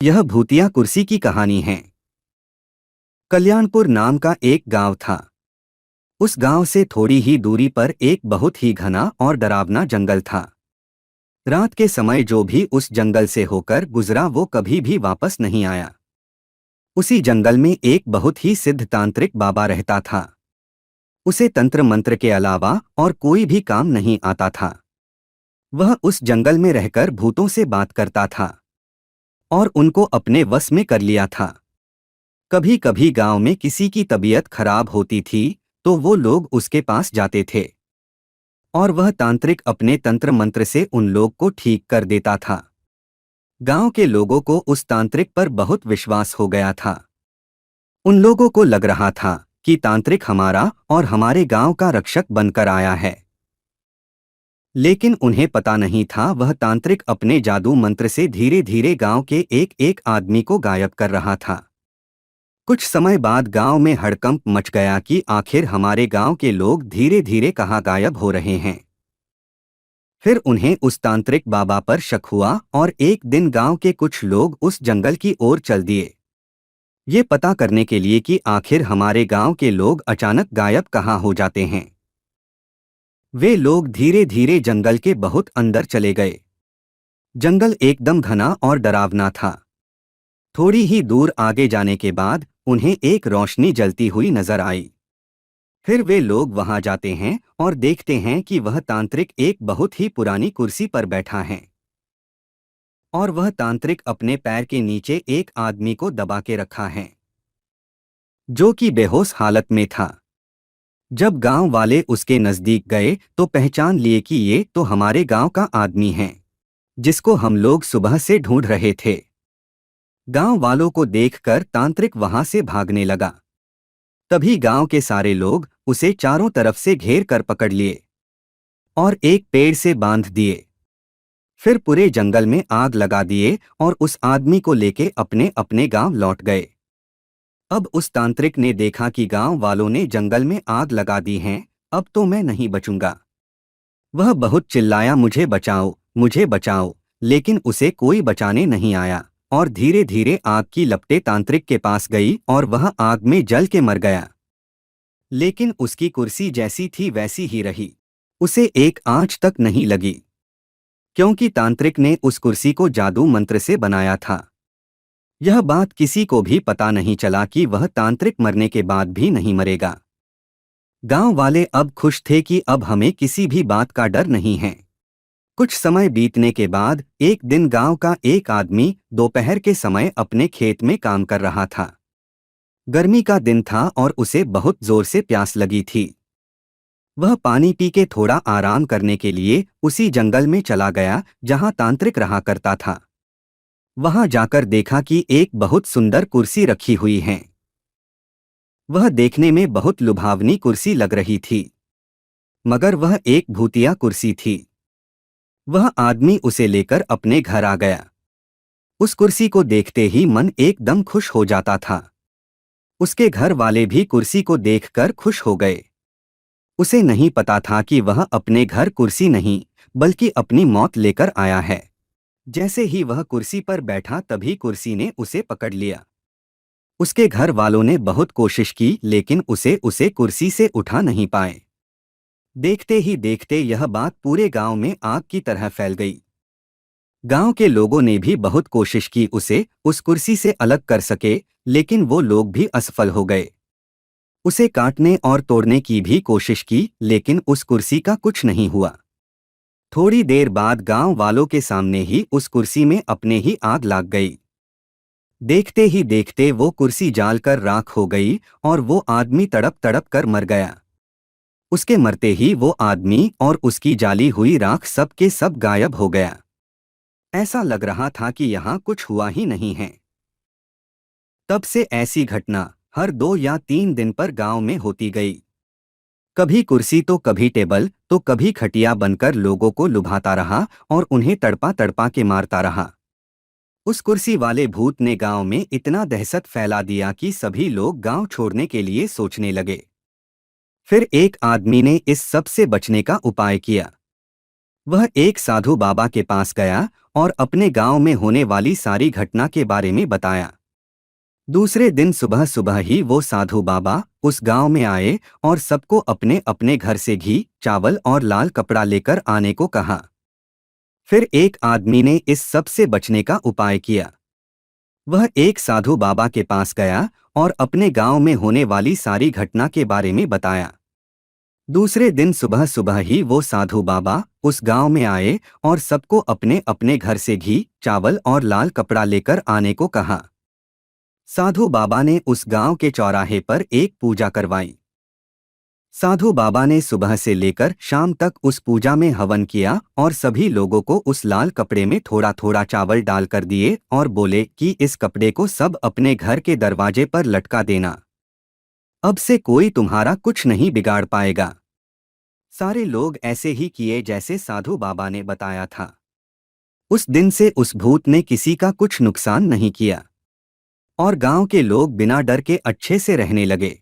यह भूतिया कुर्सी की कहानी है। कल्याणपुर नाम का एक गांव था। उस गांव से थोड़ी ही दूरी पर एक बहुत ही घना और डरावना जंगल था। रात के समय जो भी उस जंगल से होकर गुजरा वो कभी भी वापस नहीं आया। उसी जंगल में एक बहुत ही सिद्ध तांत्रिक बाबा रहता था। उसे तंत्र मंत्र के अलावा और कोई भी काम नहीं आता था। वह उस जंगल में रहकर भूतों से बात करता था और उनको अपने वश में कर लिया था। कभी कभी गांव में किसी की तबीयत खराब होती थी तो वो लोग उसके पास जाते थे और वह तांत्रिक अपने तंत्र मंत्र से उन लोग को ठीक कर देता था। गांव के लोगों को उस तांत्रिक पर बहुत विश्वास हो गया था। उन लोगों को लग रहा था कि तांत्रिक हमारा और हमारे गांव का रक्षक बनकर आया है। लेकिन उन्हें पता नहीं था वह तांत्रिक अपने जादू मंत्र से धीरे धीरे गांव के एक एक आदमी को गायब कर रहा था। कुछ समय बाद गांव में हड़कंप मच गया कि आखिर हमारे गांव के लोग धीरे धीरे कहाँ गायब हो रहे हैं। फिर उन्हें उस तांत्रिक बाबा पर शक हुआ और एक दिन गांव के कुछ लोग उस जंगल की ओर चल दिए, ये पता करने के लिए कि आखिर हमारे गांव के लोग अचानक गायब कहाँ हो जाते हैं। वे लोग धीरे धीरे जंगल के बहुत अंदर चले गए। जंगल एकदम घना और डरावना था। थोड़ी ही दूर आगे जाने के बाद उन्हें एक रोशनी जलती हुई नजर आई। फिर वे लोग वहां जाते हैं और देखते हैं कि वह तांत्रिक एक बहुत ही पुरानी कुर्सी पर बैठा है और वह तांत्रिक अपने पैर के नीचे एक आदमी को दबा के रखा है जो कि बेहोश हालत में था। जब गांव वाले उसके नजदीक गए तो पहचान लिए कि ये तो हमारे गांव का आदमी है जिसको हम लोग सुबह से ढूंढ रहे थे। गांव वालों को देखकर तांत्रिक वहां से भागने लगा। तभी गांव के सारे लोग उसे चारों तरफ से घेर कर पकड़ लिए और एक पेड़ से बांध दिए। फिर पूरे जंगल में आग लगा दिए और उस आदमी को लेके अपने अपने गांव लौट गए। अब उस तांत्रिक ने देखा कि गांव वालों ने जंगल में आग लगा दी है, अब तो मैं नहीं बचूंगा। वह बहुत चिल्लाया, मुझे बचाओ मुझे बचाओ, लेकिन उसे कोई बचाने नहीं आया और धीरे धीरे आग की लपटें तांत्रिक के पास गई और वह आग में जल के मर गया। लेकिन उसकी कुर्सी जैसी थी वैसी ही रही। उसे एक आंच तक नहीं लगी क्योंकि तांत्रिक ने उस कुर्सी को जादू मंत्र से बनाया था। यह बात किसी को भी पता नहीं चला कि वह तांत्रिक मरने के बाद भी नहीं मरेगा। गांव वाले अब खुश थे कि अब हमें किसी भी बात का डर नहीं है। कुछ समय बीतने के बाद एक दिन गांव का एक आदमी दोपहर के समय अपने खेत में काम कर रहा था। गर्मी का दिन था और उसे बहुत जोर से प्यास लगी थी। वह पानी पी के थोड़ा आराम करने के लिए उसी जंगल में चला गया जहां तांत्रिक रहा करता था। वहां जाकर देखा कि एक बहुत सुंदर कुर्सी रखी हुई है। वह देखने में बहुत लुभावनी कुर्सी लग रही थी, मगर वह एक भूतिया कुर्सी थी। वह आदमी उसे लेकर अपने घर आ गया। उस कुर्सी को देखते ही मन एकदम खुश हो जाता था। उसके घर वाले भी कुर्सी को देखकर खुश हो गए। उसे नहीं पता था कि वह अपने घर कुर्सी नहीं बल्कि अपनी मौत लेकर आया है। जैसे ही वह कुर्सी पर बैठा तभी कुर्सी ने उसे पकड़ लिया। उसके घर वालों ने बहुत कोशिश की लेकिन उसे कुर्सी से उठा नहीं पाए। देखते ही देखते यह बात पूरे गांव में आग की तरह फैल गई। गांव के लोगों ने भी बहुत कोशिश की उसे उस कुर्सी से अलग कर सके, लेकिन वो लोग भी असफल हो गए। उसे काटने और तोड़ने की भी कोशिश की लेकिन उस कुर्सी का कुछ नहीं हुआ। थोड़ी देर बाद गांव वालों के सामने ही उस कुर्सी में अपने ही आग लग गई। देखते ही देखते वो कुर्सी जालकर राख हो गई और वो आदमी तड़प तड़प कर मर गया। उसके मरते ही वो आदमी और उसकी जाली हुई राख सब के सब गायब हो गया। ऐसा लग रहा था कि यहाँ कुछ हुआ ही नहीं है। तब से ऐसी घटना हर 2 या 3 दिन पर गांव में होती गई। कभी कुर्सी तो कभी टेबल तो कभी खटिया बनकर लोगों को लुभाता रहा और उन्हें तड़पा तड़पा के मारता रहा। उस कुर्सी वाले भूत ने गांव में इतना दहशत फैला दिया कि सभी लोग गांव छोड़ने के लिए सोचने लगे। फिर एक आदमी ने इस सब से बचने का उपाय किया। वह एक साधु बाबा के पास गया और अपने गांव में होने वाली सारी घटना के बारे में बताया। दूसरे दिन सुबह सुबह ही वो साधु बाबा उस गांव में आए और सबको अपने अपने घर से घी, चावल और लाल कपड़ा लेकर आने को कहा। फिर एक आदमी ने इस सब से बचने का उपाय किया। वह एक साधु बाबा के पास गया और अपने गांव में होने वाली सारी घटना के बारे में बताया। दूसरे दिन सुबह सुबह ही वो साधु बाबा उस गांव में आए और सबको अपने अपने घर से घी, चावल और लाल कपड़ा लेकर आने को कहा। साधु बाबा ने उस गांव के चौराहे पर एक पूजा करवाई। साधु बाबा ने सुबह से लेकर शाम तक उस पूजा में हवन किया और सभी लोगों को उस लाल कपड़े में थोड़ा थोड़ा चावल डालकर दिए और बोले कि इस कपड़े को सब अपने घर के दरवाजे पर लटका देना। अब से कोई तुम्हारा कुछ नहीं बिगाड़ पाएगा। सारे लोग ऐसे ही किए जैसे साधु बाबा ने बताया था। उस दिन से उस भूत ने किसी का कुछ नुकसान नहीं किया और गांव के लोग बिना डर के अच्छे से रहने लगे।